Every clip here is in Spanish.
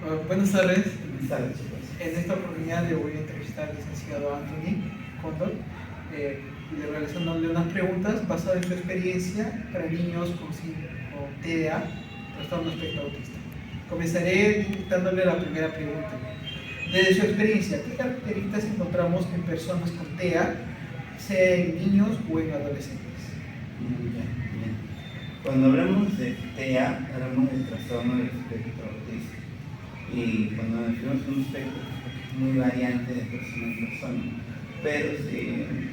Buenas tardes. Buenas tardes, chicos. En esta oportunidad le voy a entrevistar al licenciado Anthony Condor, y realizándole unas preguntas basadas en su experiencia para niños con TEA, trastorno espectro autista. Comenzaré dándole la primera pregunta. Desde su experiencia, ¿qué características encontramos en personas con TEA, sea en niños o en adolescentes? Bien. Cuando hablamos de TEA, hablamos del trastorno del espectro autista. Y cuando nos referimos a un espectro, es muy variante de persona en persona, pero se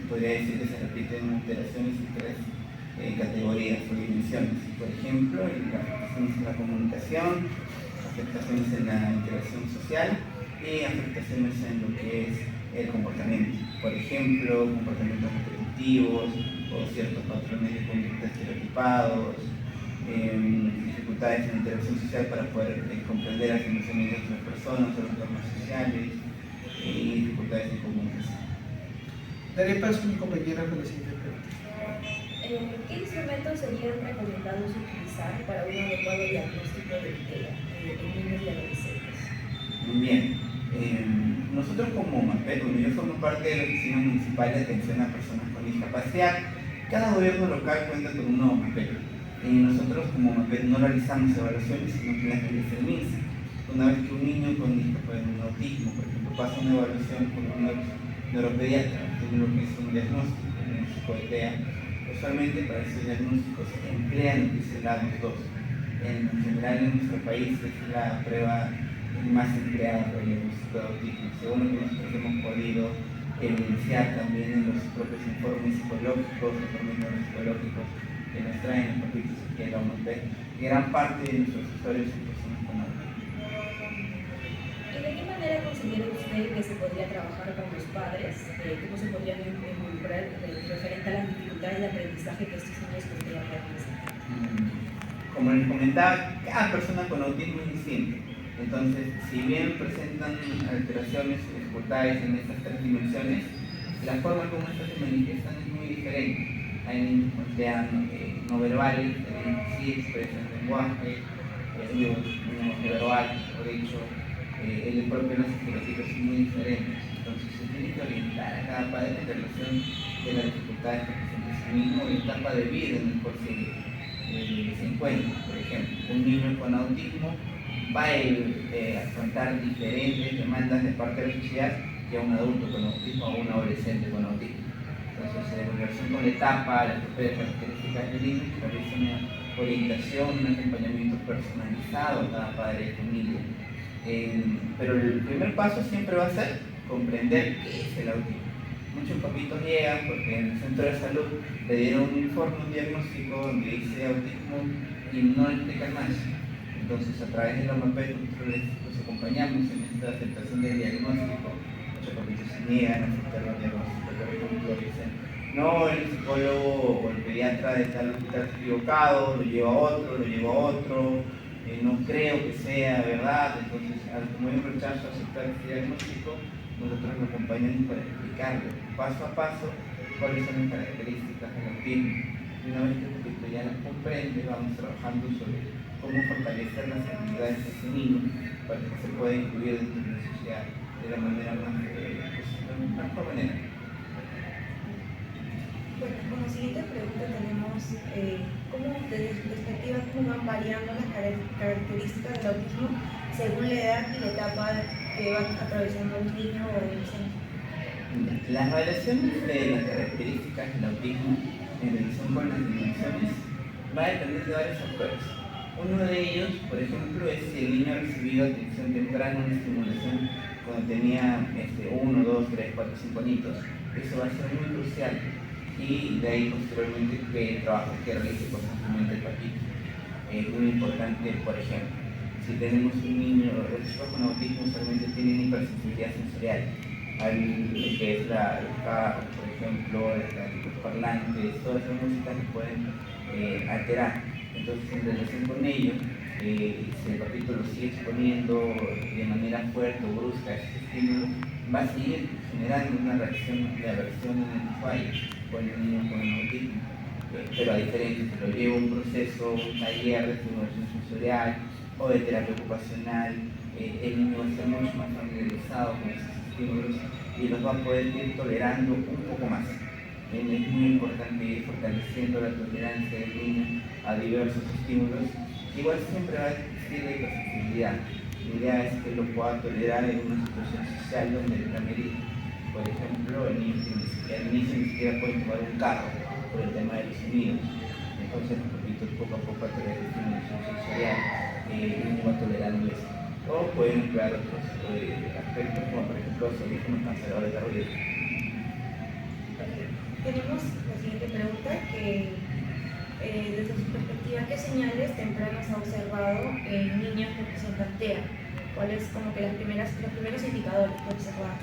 podría decir que se repiten alteraciones en tres categorías o dimensiones. Por ejemplo, afectaciones en la comunicación, afectaciones en la interacción social y afectaciones en lo que es el comportamiento. Por ejemplo, comportamientos repetitivos o ciertos patrones de conducta estereotipados, dificultades en la interacción social para poder comprender las emociones de otras personas o los normas sociales y dificultades en comunicación. Daré paso a mi compañera con la siguiente pregunta. ¿Qué instrumentos serían recomendados utilizar para un adecuado diagnóstico de TEA en niños y adolescentes? Muy bien. Nosotros como MAPET, yo formo parte de la Oficina Municipal de Atención a Personas con Discapacidad. Cada gobierno local cuenta con un nuevo MAPET. Nosotros como MAPET no realizamos evaluaciones, sino que las realiza el MINSA. Una vez que un niño con discapacidad, un autismo, por ejemplo, pasa una evaluación con un neuropediatra, tiene lo que es un diagnóstico de TEA, usualmente para esos diagnósticos se emplean lo que es el ADOS-2. En general en nuestro país es la prueba más empleada para el diagnóstico de autismo, según lo que nosotros hemos podido evidenciar también en los propios informes psicológicos, informes neuropsicológicos que nos traen los papitos que vamos a ver. Gran parte de nuestros usuarios son personas con autismo. ¿Y de qué manera considera usted que se podría trabajar con los padres? ¿Cómo se podrían involucrar referente a las dificultades de aprendizaje que estos niños podrían realizar? Como les comentaba, cada persona con autismo es distinta. Entonces, si bien presentan alteraciones o dificultades en estas tres dimensiones, la forma como estas se manifiestan es muy diferente. Hay niños que sean no verbales, hay niños que sí expresan lenguaje, lenguaje verbal, por dicho, el propio los estereotipos son muy diferentes. Entonces, se tiene que orientar a cada padre en relación de las dificultades que presenta ese mismo y etapa de vida en el cual se encuentra. Por ejemplo, un niño con autismo va a afrontar diferentes demandas de parte de la sociedad que a un adulto con autismo o a un adolescente con autismo. Entonces, en relación con la etapa, las propias características del niño, se realiza una orientación, un acompañamiento personalizado a cada padre de familia. Pero el primer paso siempre va a ser comprender qué es el autismo. Muchos papitos llegan porque en el centro de salud le dieron un informe, un diagnóstico donde dice autismo y no le explican más. Entonces, a través de la MAPET, nosotros los acompañamos en esta aceptación del diagnóstico. Muchos papitos se niegan a aceptar los diagnósticos, por ejemplo, dicen, no, el psicólogo o el pediatra de tal hospital está equivocado, lo lleva a otro, no creo que sea verdad. Entonces, como hay un rechazo a aceptar este diagnóstico, nosotros lo acompañamos para explicarle paso a paso cuáles son las características del autismo. Y una vez que el papito ya las comprende, vamos trabajando sobre cómo fortalecer las habilidades de ese niño para que se pueda incluir dentro de la sociedad de la manera más mejor manera. Bueno, como siguiente pregunta tenemos, ¿cómo desde su perspectiva cómo van variando las características del autismo según la edad y la etapa que van atravesando un niño o adolescente? Las variaciones de las características del autismo en relación con las dimensiones va a depender de varios factores. Uno de ellos, por ejemplo, es si el niño ha recibido atención temprana, una estimulación cuando tenía 1, 2, 3, 4, 5 añitos. Eso va a ser muy crucial. Y de ahí posteriormente que el trabajo que realice constantemente el papito. Es muy importante, por ejemplo, si tenemos un niño, los chicos con autismo usualmente tienen hipersensibilidad sensorial, lo que es el carro, por ejemplo, los parlantes, todas esas músicas que pueden alterar. Entonces, en relación con ello, si el papito lo sigue exponiendo de manera fuerte o brusca a ese estímulo, va a seguir generando una reacción de aversión en el usuario con el niño con autismo. Pero a diferencia, se lo lleva un proceso, un taller de estimulación sensorial, o de terapia ocupacional, el niño va a estar mucho más familiarizado con esos estímulos y los va a poder ir tolerando un poco más. Es muy importante ir fortaleciendo la tolerancia del niño a diversos estímulos. Igual siempre va a existir la hipersensibilidad. La idea es que lo pueda tolerar en una situación social donde le amerite. Por ejemplo, el niño ni siquiera puede tomar un carro por el tema de los sonidos. Entonces, repito, poco a poco a través de estimulación sensorial, el niño va tolerando eso. O pueden emplear otros aspectos, como por ejemplo los audífonos canceladores de ruido. Tenemos la siguiente pregunta que, desde su perspectiva, ¿qué señales tempranas ha observado en niños que presentan TEA? ¿Cuáles como que los primeros indicadores que observar?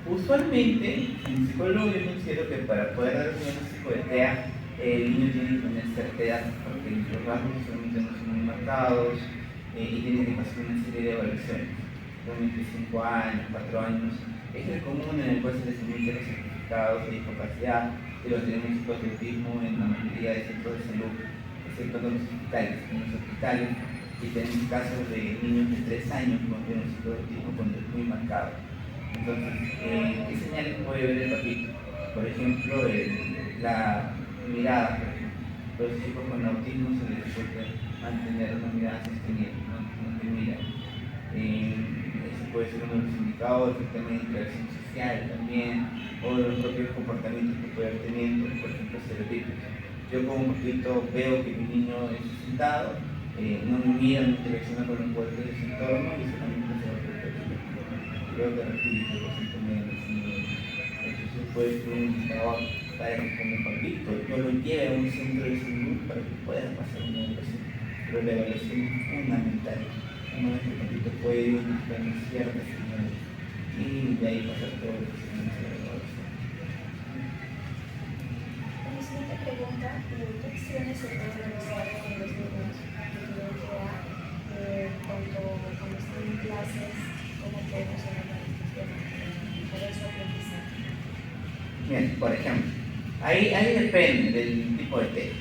Usualmente, como psicólogo, yo considero que para poder dar un diagnóstico de TEA, el niño tiene que tener cierta edad, porque los rasgos usualmente no son muy marcados y tiene que pasar una serie de evaluaciones. Usualmente 5 años, 4 años, es el común en el cual se les emite los certificados de discapacidad de los diagnósticos de autismo en la mayoría de centros de salud, excepto en los hospitales. En los hospitales, y tenemos casos de niños de 3 años con diagnóstico de autismo cuando es muy marcado. Entonces, ¿qué señales puede ver el papito? Por ejemplo, la mirada. Por ejemplo, los chicos con autismo se les suele mantener una mirada sostenida, no te miran. Ese puede ser uno de los indicadores, el tema de interacción social también, o de los propios comportamientos que puede ir teniendo, por ejemplo, estereotipos. Yo como papito veo que mi niño es sentado, no me mira, no interacciona con los cuerpos de su entorno y solamente se va a perpetuar. Creo que repito los síntomas así. Entonces puede ser un indicador para que como papito yo lo lleve a un centro de salud para que pueda pasar una evaluación. Pero la evaluación es fundamental. Una vez que el papito puede identificar ciertas señales y de ahí pasar todo el procedimiento de la evaluación. La siguiente pregunta, ¿qué acciones se pueden realizar con los niños que tienen TEA cuando están en clases? ¿Cómo podemos abordar estos temas para su aprendizaje? Bien, por ejemplo, ahí depende del tipo de TEA.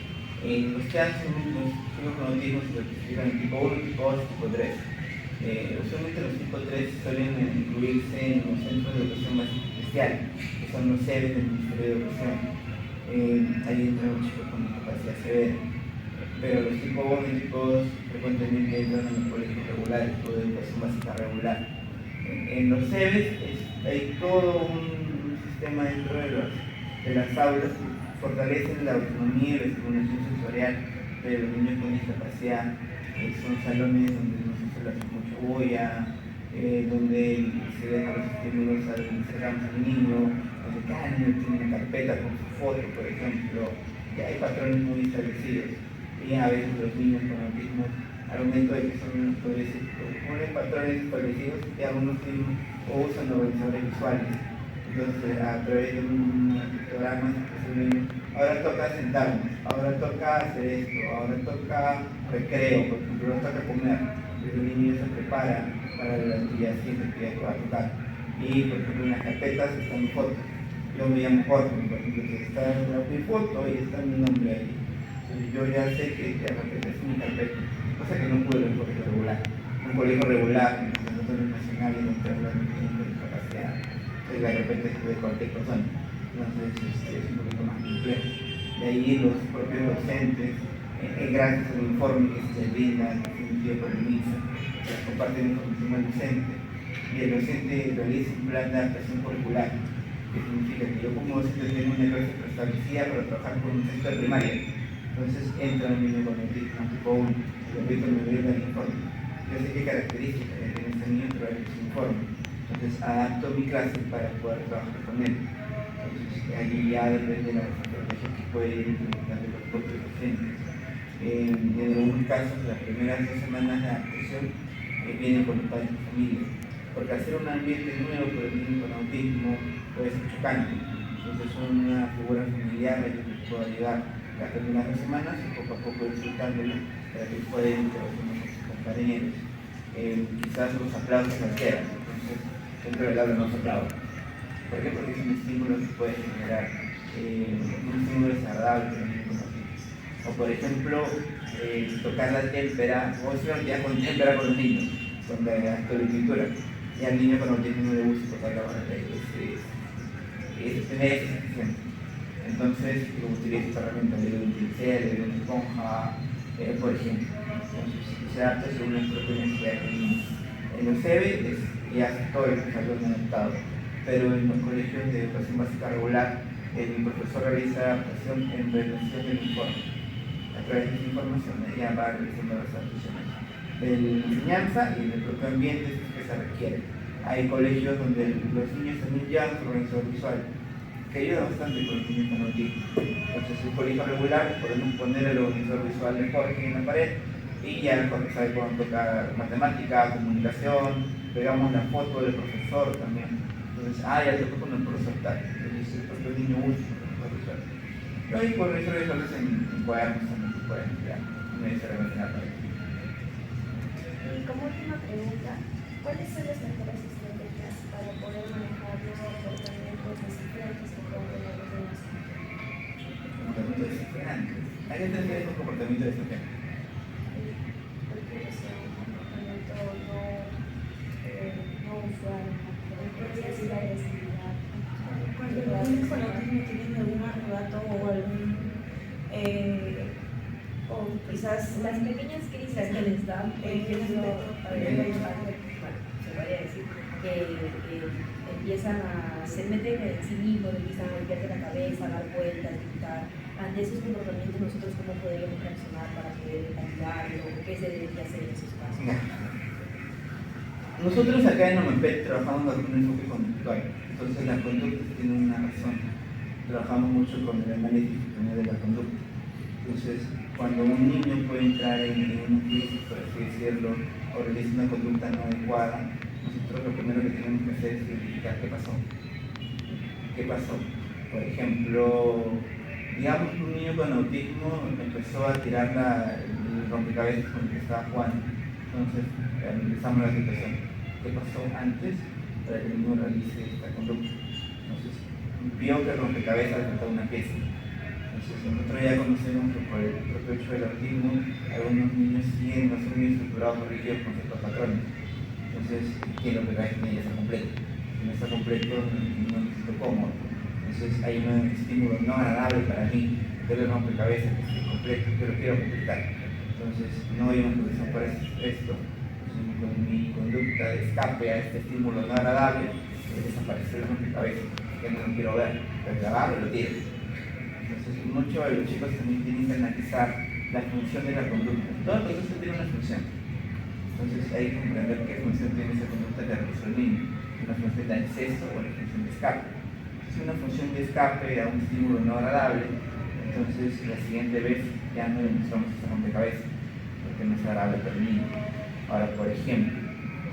Los TEA son los chicos con autismo se clasifican en tipo 1, tipo 2 y tipo 3. Usualmente los tipo 3 suelen incluirse en los centros de educación básica especial, que son los CEBES del Ministerio de Educación. Ahí entran los chicos con discapacidad severa. Pero los tipo 1 y tipo 2 frecuentemente entran en los colegios regulares o de educación básica regular. En los CEBES hay todo un sistema dentro de las aulas que fortalecen la autonomía y la estimulación sensorial de los niños con discapacidad. Son salones donde no se suele hacer mucha bulla, donde se dejan los estímulos al niño, donde cada niño tiene una carpeta con su foto, por ejemplo, y hay patrones muy establecidos. Y a veces los niños con autismo, al momento de que son, ponen patrones establecidos y algunos tienen o usan organizadores visuales. Entonces, a través de un pictograma, ahora toca sentarnos, ahora toca hacer esto, ahora toca recreo, por ejemplo, ahora toca comer. Entonces el niño se prepara para la actividad siguiente que va a tocar. Y, por ejemplo, en las carpetas están mis fotos. Yo me llamo Jorge, por ejemplo, está mi foto y está mi nombre ahí. Entonces yo ya sé que la carpeta es mi carpeta, cosa que no puedo en un colegio regular. Un colegio regular, en los centros nacionales, donde hablan de discapacidad, la carpeta es de cualquier persona. Entonces es un poquito más complejo. De ahí los propios docentes, gracias al informe que se les brinda, emitido por el MINSA, se les comparte la información al docente y el docente realiza un plan de adaptación curricular, que significa que yo como docente tengo una clase preestablecida para trabajar con un centro de primaria. Entonces entra un niño con autismo tipo 1, y el doctor me brinda el informe. Yo sé qué características tiene este niño a través de su informe. Entonces adapto mi clase para poder trabajar con él. Entonces allí ya depende de la estrategia que puede ir implementando los propios docentes. En algunos casos, las primeras 2 semanas de adaptación vienen con los padres de familia, porque hacer un ambiente nuevo para el niño con autismo puede ser chocante. Entonces una figura familiar a ellos les puede ayudar las primeras 2 semanas y poco a poco ir soltándolo para que puedan interaccionar con sus compañeros. Quizás los aplausos alteran, entonces dentro del aula no se aplaude. ¿Por qué? Porque es un estímulo que puede generar un estímulo desagradable para el niño con autismo. O por ejemplo, tocar la témpera, o es una actividad con témpera con los niños, con la escritura. Y al niño con autismo no le gusta tocar la mano, es tener esa sensación. Entonces, utiliza esta herramienta, le doy un pincel, le doy una esponja, por ejemplo. Entonces, se adapta según las propias necesidades del niño. En los CEBE ya todo el salón adaptado, pero en los colegios de educación básica regular, el profesor realiza adaptación en relación del informe. A través de esa información, ya va realizando las adaptaciones de la enseñanza y del propio ambiente que se requiere. Hay colegios donde los niños también llevan su organizador visual, que ayuda bastante con los niños con autismo. Entonces, en el colegio regular podemos poner el organizador visual de Jorge en la pared y ya Jorge sabe cómo tocar matemática, comunicación, pegamos la foto del profesor también. Entonces, ya tocó con el profesor tal. Entonces, el propio niño usa el organizador visual. Pero hay organizadores visuales en cuadernos también que pueden crear, no necesariamente en la pared. Y como última pregunta, ¿cuáles son las mejores estrategias para poder manejar los comportamientos desafiantes que pueden tener los demás? Comportamiento desafiante. Hay que entender el comportamiento desafiante. Cualquier sea un comportamiento no usual, por ejemplo, la agresividad. Cuando los niños con autismo tienen algún arrebato o algún o quizás Las pequeñas crisis que les dan, por ejemplo, se podría decir que se meten en sí mismos, empiezan a golpearse la cabeza, a dar vueltas, gritar. Ante esos comportamientos, nosotros cómo podríamos reaccionar para poder ayudarlos, o qué se debería hacer en esos casos. Nosotros acá en OMEPET trabajamos con un enfoque conductual, entonces las conductas tienen una razón. Trabajamos mucho con el análisis de la conducta. Entonces, cuando un niño puede entrar en una crisis, por así decirlo, o realiza una conducta no adecuada, nosotros lo primero que tenemos que hacer es identificar qué pasó. ¿Qué pasó? Por ejemplo, digamos que un niño con autismo empezó a tirar el rompecabezas con el que estaba jugando. Entonces, analizamos la situación. ¿Qué pasó antes para que el niño realice esta conducta? Entonces, vio que el rompecabezas le faltaba una pieza. Entonces, nosotros ya conocemos que por el propio hecho del autismo, algunos niños siguen no son muy estructurados o rígidos con ciertos patrones. Entonces, que el rompecabezas tiene que estar completo. Si no está completo, no me siento cómodo. Entonces, hay un estímulo no agradable para mí ver el rompecabezas que esté completo, pero quiero completar. Entonces, no hay una solución para esto. Con mi conducta de escape a este estímulo no agradable, desaparecer el rompecabezas, que no lo quiero ver, pero lo agarro y lo tiro. Entonces, muchos de los chicos también tienen que analizar la función de la conducta. Todo el proceso tiene una función. Entonces, hay que comprender qué función tiene esa conducta que realizó el niño. Una función de acceso o una función de escape. Si es una función de escape a un estímulo no agradable, entonces la siguiente vez ya no le mostramos ese rompecabezas, porque no es agradable para el niño. Ahora, por ejemplo,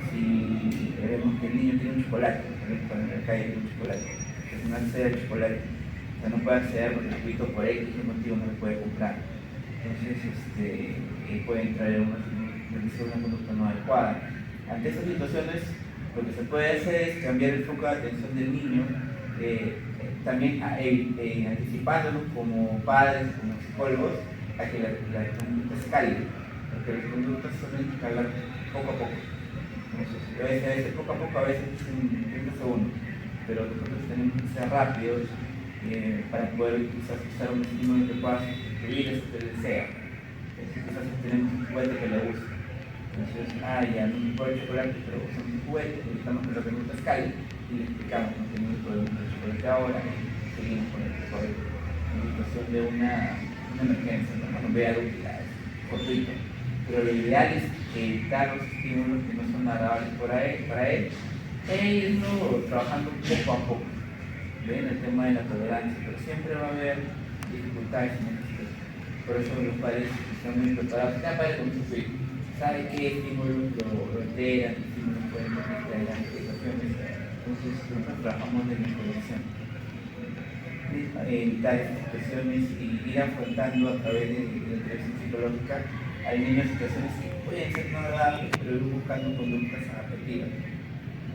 si vemos que el niño tiene un chocolate, cuando en la calle tiene un chocolate, que no accede al chocolate, o sea, no puede acceder porque el chiquito por X motivo no le puede comprar. Entonces, puede entrar en una conducta no adecuada. Ante esas situaciones, lo que se puede hacer es cambiar el foco de atención del niño, también anticipándonos como padres, como psicólogos, a que la conducta escale, porque las conductas suelen escalar poco a poco. Entonces, a veces poco a poco, a veces en 30 segundos, pero nosotros tenemos que ser rápidos para poder quizás usar un estímulo que pueda sustituir eso que desea. Quizás tenemos un juguete que le gusta. Entonces, ya no me puedo el chocolate, pero usamos un juguete, necesitamos que la conducta escale y le explicamos, no tenemos problemas de chocolate ahora, y seguimos con el chocolate en situación de una emergencia, ¿no? Cuando vea utilidades, fortuito. Pero lo ideal es evitar los estímulos que no son agradables para él e irlo trabajando poco a poco. ¿Ven? El tema de la tolerancia, pero siempre va a haber dificultades en este tema. Por eso los padres están muy preparados. Cada padre con su hijo sabe qué estímulos lo alteran, qué estímulos pueden crear situaciones. Entonces, nosotros trabajamos en la prevención. Evitar estas situaciones y ir afrontando a través de la intervención psicológica. Hay niños situaciones que pueden ser no agradables, pero ir buscando conductas adaptativas,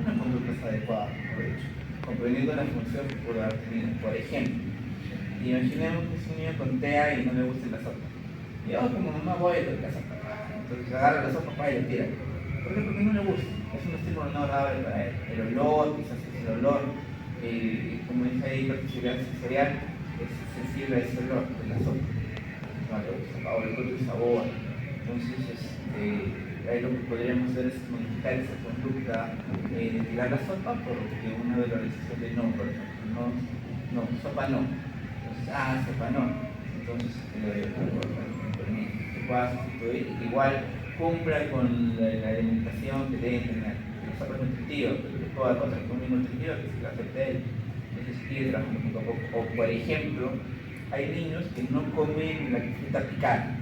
unas conductas adecuadas, por hecho, comprendiendo la función que puede haber tenido. Por ejemplo, imaginemos que es un niño con TEA y no le gusta la sopa. Yo como mamá voy a la casa de papá, entonces agarra la sopa papá y la tira. ¿Por qué? Porque no le gusta, es un estímulo no agradable para él. El olor, quizás es el olor, como dice ahí, la posibilidad sensorial es sensible a ese olor de la sopa. No le gusta, o el propio sabor. Entonces, ahí lo que podríamos hacer es modificar esa conducta de tirar la sopa porque una valorización de no, por ejemplo, no, sopa no. Entonces, sopa no. Entonces, se pueda sustituir, igual cumpla con la alimentación que deben tener. La sopa es nutritiva, pero toda cosa que es muy nutritiva que se la acepte él. Entonces, ir trabajando poco a poco. O, por ejemplo, hay niños que no comen la fruta picada.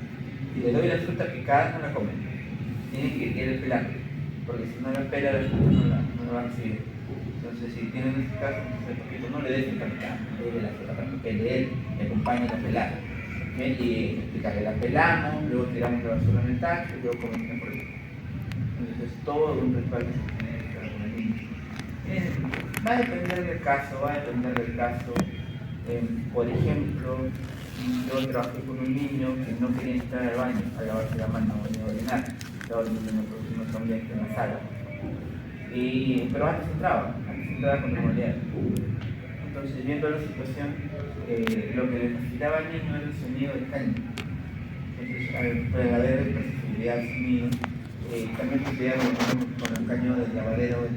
Si le doy la fruta picada, no la comen. Tienen que querer pelar, porque si no la pela, la fruta no la va a recibir. Entonces, si tienen este caso, no le des fruta picada, le des la fruta para que pele él, le acompañe a pelar. Y explicarle, la pelamos, luego tiramos la basura en el tacho y luego comemos por eso. Entonces, es todo un ritual que se tiene que hacer con el niño. Va a depender del caso. Por ejemplo, yo trabajé con un niño que no quería entrar al baño a lavarse la mano o a orinar. Estaba durmiendo en otro ambiente en la sala. Pero antes entraba con normalidad. Entonces, viendo la situación, lo que le facilitaba al niño era el sonido del caño. Entonces, para haber perceptibilidad del sonido, también sucedía con el caño del lavadero de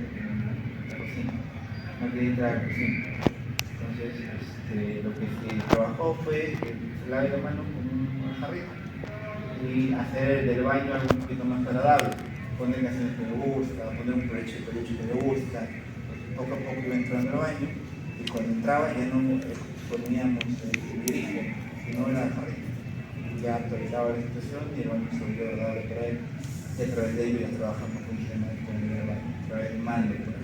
la cocina. No quería entrar a la cocina. Entonces, lo que se trabajó fue que se lave la mano con una jarrita y hacer del baño algo un poquito más agradable, poner canciones que le gusta, poner un peluche que le gusta. Entonces, poco a poco iba entrando al baño y cuando entraba ya no poníamos el grifo, sino la jarrita. Ya actualizaba la situación y el baño se volvió agradable para él, y a través de ello ya trabajamos con el tema del baño, a través del mando, por ejemplo.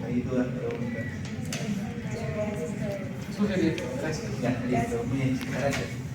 ¿Hay dudas, preguntas? Eso sería todo. Gracias. Ya, listo. Muy bien, gracias.